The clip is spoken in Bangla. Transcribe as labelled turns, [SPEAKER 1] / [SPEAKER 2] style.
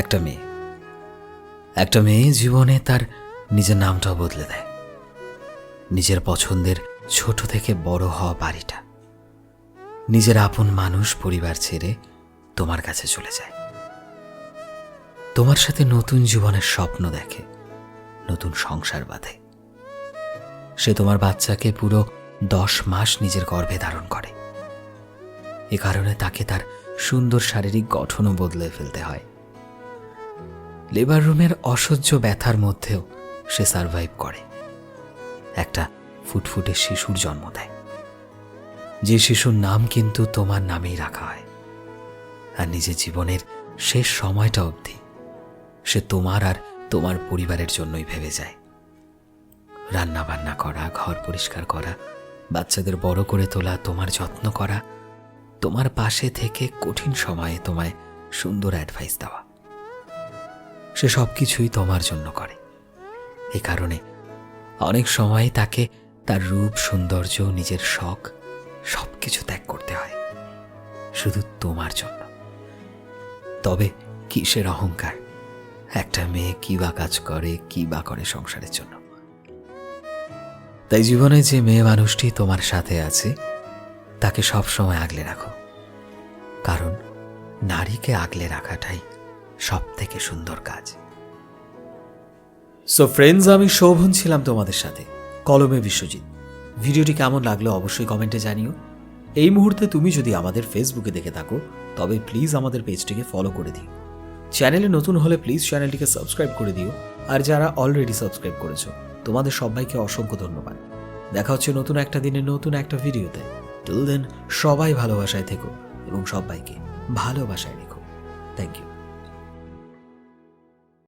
[SPEAKER 1] একটা মেয়ে জীবনে তার নিজের নামটাও বদলে দেয়। নিজের পছন্দের ছোট থেকে বড় হওয়া বাড়িটা, নিজের আপন মানুষ পরিবার ছেড়ে তোমার কাছে চলে যায়। তোমার সাথে নতুন জীবনের স্বপ্ন দেখে, নতুন সংসার বাঁধে। সে তোমার বাচ্চাকে পুরো 10 মাস নিজের গর্ভে ধারণ করে। এ কারণে তাকে তার সুন্দর শারীরিক গঠনও বদলে ফেলতে হয়। লেবার রুমের অসহ্য ব্যথার মধ্যেও সে সারভাইভ করে, একটা ফুটফুটে শিশুর জন্ম দেয়, যে শিশুর নাম কিন্তু তোমার নামেই রাখা হয়। আর নিজের জীবনের শেষ সময়টা অবধি সে তোমার আর তোমার পরিবারের জন্যই ভেবে যায়। রান্না বান্না করা, ঘর পরিষ্কার করা, বাচ্চাদের বড় করে তোলা, তোমার যত্ন করা, তোমার পাশে থেকে কঠিন সময়ে তোমায় সুন্দর অ্যাডভাইস দেওয়া, সে সবকিছুই তোমার জন্য করে। এ কারণে অনেক সময় তাকে তার রূপ, সৌন্দর্য, নিজের শখ সবকিছু ত্যাগ করতে হয় শুধু তোমার জন্য। তবে কিসের অহংকার? একটা মেয়ে কি বা কাজ করে, কি বা করে সংসারের জন্য? তাই জীবনে যে মেয়ে মানুষটি তোমার সাথে আছে তাকে সবসময় আগলে রাখো, কারণ নারীকে আগলে রাখাটাই সব থেকে সুন্দর কাজ। সো ফ্রেন্ডস, আমি শোভন ছিলাম তোমাদের সাথে, কলমে বিশ্বজিৎ। ভিডিওটি কেমন লাগলো অবশ্যই কমেন্টে জানিও। এই মুহূর্তে তুমি যদি আমাদের ফেসবুকে দেখে থাকো তবে প্লিজ আমাদের পেজটিকে ফলো করে দিও। চ্যানেলে নতুন হলে প্লিজ চ্যানেলটিকে সাবস্ক্রাইব করে দিও। আর যারা অলরেডি সাবস্ক্রাইব করেছো তোমাদের সবাইকে অসংখ্য ধন্যবাদ। দেখা হচ্ছে নতুন একটা দিনে নতুন একটা ভিডিওতে। টিল দেন সবাই ভালোবাসায় থেকো এবং সবাইকে ভালোবাসায় রেখো। Thank you.